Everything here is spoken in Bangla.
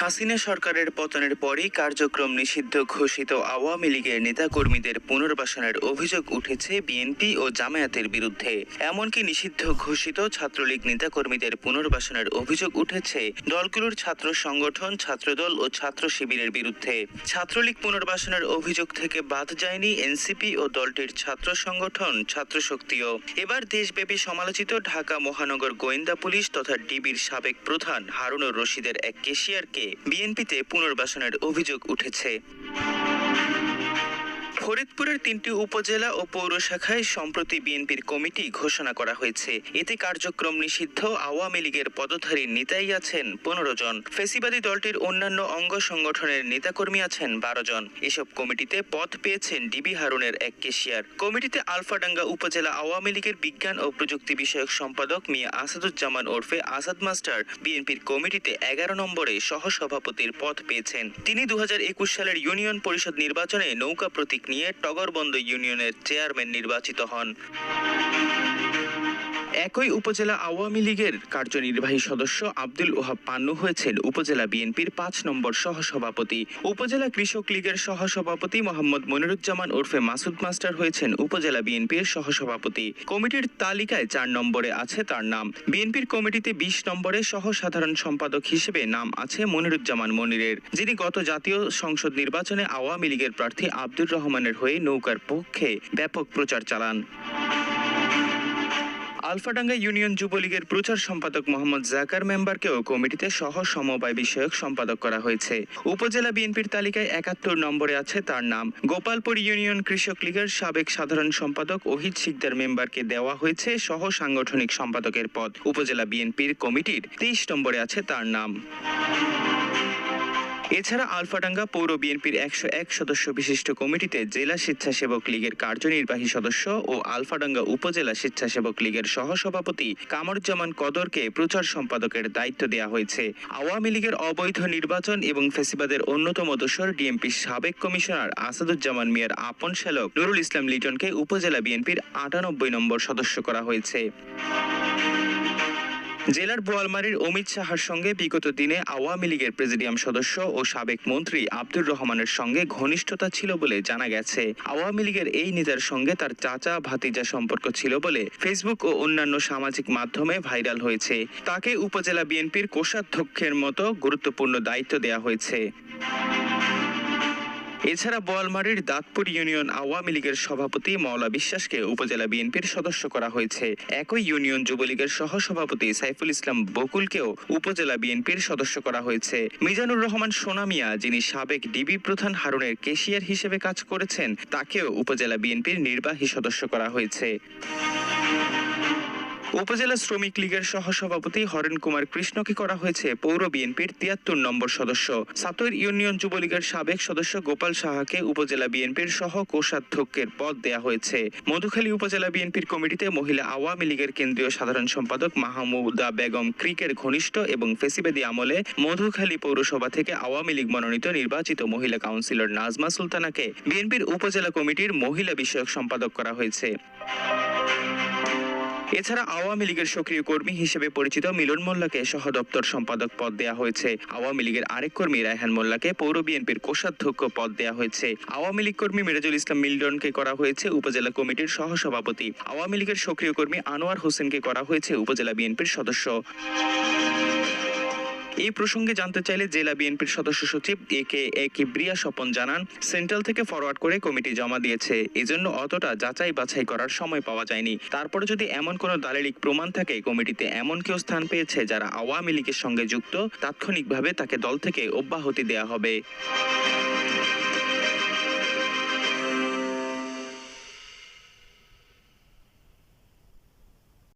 হাসিনা সরকারের পতনের পরই কার্যক্রম নিষিদ্ধ ঘোষিত আওয়ামী লীগের নেতাকর্মীদের পুনর্বাসনের অভিযোগ উঠেছে বিএনপি ও জামায়াতের বিরুদ্ধে। এমনকি নিষিদ্ধ ঘোষিত ছাত্রলীগ নেতাকর্মীদের পুনর্বাসনের অভিযোগ উঠেছে দলগুলোর ছাত্র সংগঠন, ছাত্রদল ও ছাত্র শিবিরের বিরুদ্ধে। ছাত্রলীগ পুনর্বাসনের অভিযোগ থেকে বাদ যায়নি এনসিপি ও দলটির ছাত্র সংগঠন ছাত্রশক্তিও। এবার দেশব্যাপী সমালোচিত ঢাকা মহানগর গোয়েন্দা পুলিশ তথা ডিবির সাবেক প্রধান হারুনুর রশিদের এক কেশিয়ারকে বিএনপিতে পুনর্বাসনের অভিযোগ উঠেছে। ফরিদপুরের 3টি উপজেলা ও পৌর শাখায় সম্প্রতি বিএনপির কমিটি ঘোষণা করা হয়েছে। এতে কার্যক্রম নিষিদ্ধ আওয়ামী লীগের পদধারী নেতাই আছেন 15 জন। ফেসিবাদী দলটির অন্যান্য অঙ্গ সংগঠনের নেতাকর্মী আছেন 12 জন। এসব কমিটিতে পদ পেয়েছেন ডিবি হারুনের এক কেশিয়ার। কমিটিতে আলফাডাঙ্গা উপজেলা আওয়ামী লীগের বিজ্ঞান ও প্রযুক্তি বিষয়ক সম্পাদক মিয়া আসাদুজ্জামান ওরফে আসাদ মাস্টার বিএনপির কমিটিতে 11 নম্বরে সহসভাপতির পদ পেয়েছেন। তিনি 2021 সালের ইউনিয়ন পরিষদ নির্বাচনে নৌকা প্রতীক নিয়ে টগরবন্দ ইউনিয়নের চেয়ারম্যান নির্বাচিত হন। একই উপজেলা আওয়ামী লীগের কার্যনির্বাহী সদস্য আব্দুল ওহাব পান্নু হয়েছেন উপজেলা বিএনপির 5 নম্বর সহসভাপতি। উপজেলা কৃষক লীগের সহসভাপতি মোহাম্মদ মনিরুজ্জামান ওরফে মাসুদ মাস্টার হয়েছেন উপজেলা বিএনপির সহসভাপতি। কমিটির তালিকায় 4 নম্বরে আছে তার নাম। বিএনপির কমিটিতে 20 নম্বরে সহ সাধারণ সম্পাদক হিসেবে নাম আছে মনিরুজ্জামান মনিরের, যিনি গত জাতীয় সংসদ নির্বাচনে আওয়ামী লীগের প্রার্থী আব্দুর রহমানের হয়ে নৌকার পক্ষে ব্যাপক প্রচার চালান। আলফাডাঙ্গা ইউনিয়ন যুবলীগের প্রচার সম্পাদক মোহাম্মদ জাকার মেম্বারকেও কমিটিতে সহ সমবায় বিষয়ক সম্পাদক করা হয়েছে। উপজেলা বিএনপির তালিকায় 71 নম্বরে আছে তার নাম। গোপালপুর ইউনিয়ন কৃষক লীগের সাবেক সাধারণ সম্পাদক ওহিদ শিকদার মেম্বারকে দেওয়া হয়েছে সহ সাংগঠনিক সম্পাদকের পদ। উপজেলা বিএনপির কমিটির 23 নম্বরে আছে তার নাম। এছাড়া আলফাডাঙ্গা পৌর বিএনপির 101 সদস্য বিশিষ্ট কমিটিতে জেলা স্বেচ্ছাসেবক লীগের কার্যনির্বাহী সদস্য ও আলফাডাঙ্গা উপজেলা স্বেচ্ছাসেবক লীগের সহসভাপতি কামরুজ্জামান কদরকে প্রচার সম্পাদকের দায়িত্ব দেওয়া হয়েছে। আওয়ামী লীগের অবৈধ নির্বাচন এবং ফেসিবাদের অন্যতম দোসর ডিএমপির সাবেক কমিশনার আসাদুজ্জামান মিয়ার আপন শ্যালক নুরুল ইসলাম লিটনকে উপজেলা বিএনপির 98 নম্বর সদস্য করা হয়েছে। জেলার বোয়ালমারীর অমিত সাহার সঙ্গে বিগত দিনে আওয়ামী লীগের প্রেসিডিয়াম সদস্য ও সাবেক মন্ত্রী আব্দুর রহমানের সঙ্গে ঘনিষ্ঠতা ছিল বলে জানা গেছে। আওয়ামী লীগের এই নেতার সঙ্গে তার চাচা ভাতিজা সম্পর্ক ছিল বলে ফেসবুক ও অন্যান্য সামাজিক মাধ্যমে ভাইরাল হয়েছে। তাকে উপজেলা বিএনপির কোষাধ্যক্ষের মতো গুরুত্বপূর্ণ দায়িত্ব দেওয়া হয়েছে। এছাড়া বোয়ালমারীর দাঁতপুর ইউনিয়ন আওয়ামী লীগের সভাপতি মাওলা বিশ্বাসকে উপজেলা বিএনপির সদস্য করা হয়েছে। একই ইউনিয়ন যুবলীগের সহসভাপতি সাইফুল ইসলাম বকুলকেও উপজেলা বিএনপির সদস্য করা হয়েছে। মিজানুর রহমান সোনা মিয়া, যিনি সাবেক ডিবি প্রধান হারুনের কেশিয়ার হিসেবে কাজ করেছেন, তাকেও উপজেলা বিএনপির নির্বাহী সদস্য করা হয়েছে। উপজেলা শ্রমিক লীগের সহসভাপতি হরেন কুমার কৃষ্ণকে করা হয়েছে পৌর বিএনপির 73 নম্বর সদস্য। সাতইর ইউনিয়ন যুবলীগের সাবেক সদস্য গোপাল সাহাকে উপজেলা বিএনপির সহ কোষাধ্যক্ষের পদ দেয়া হয়েছে। মধুখালী উপজেলা বিএনপির কমিটিতে মহিলা আওয়ামী লীগের কেন্দ্রীয় সাধারণ সম্পাদক মাহমুদা বেগম ক্রিকের ঘনিষ্ঠ এবং ফেসিবাদী আমলে মধুখালী পৌরসভা থেকে আওয়ামী লীগ মনোনীত নির্বাচিত মহিলা কাউন্সিলর নাজমা সুলতানাকে বিএনপির উপজেলা কমিটির মহিলা বিষয়ক সম্পাদক করা হয়েছে। এছাড়া আওয়ামী লীগের সক্রিয় কর্মী হিসেবে পরিচিত মিলন মোল্লাকে সহ দপ্তর সম্পাদক পদ দেওয়া হয়েছে। আওয়ামী লীগের আরেক কর্মী রায়হান মোল্লাকে পৌর বিএনপির কোষাধ্যক্ষ পদ দেওয়া হয়েছে। আওয়ামী লীগ কর্মী মিরাজুল ইসলাম মিল্টনকে করা হয়েছে উপজেলা কমিটির সহসভাপতি। আওয়ামী লীগের সক্রিয় কর্মী আনোয়ার হোসেনকে করা হয়েছে উপজেলা বিএনপির সদস্য। এই প্রসঙ্গে জানতে চাইলে জেলা বিএনপির সদস্য সচিব এ কিবরিয়া স্বপন জানান, সেন্ট্রাল থেকে ফরওয়ার্ড করে কমিটি জমা দিয়েছে, এজন্য অতটা যাচাই বাছাই করার সময় পাওয়া যায়নি। তারপরে যদি এমন কোনো দালিলিক প্রমাণ থাকে কমিটিতে এমন কেউ স্থান পেয়েছে যারা আওয়ামী লীগের সঙ্গে যুক্ত, তাৎক্ষণিকভাবে তাকে দল থেকে অব্যাহতি দেয়া হবে।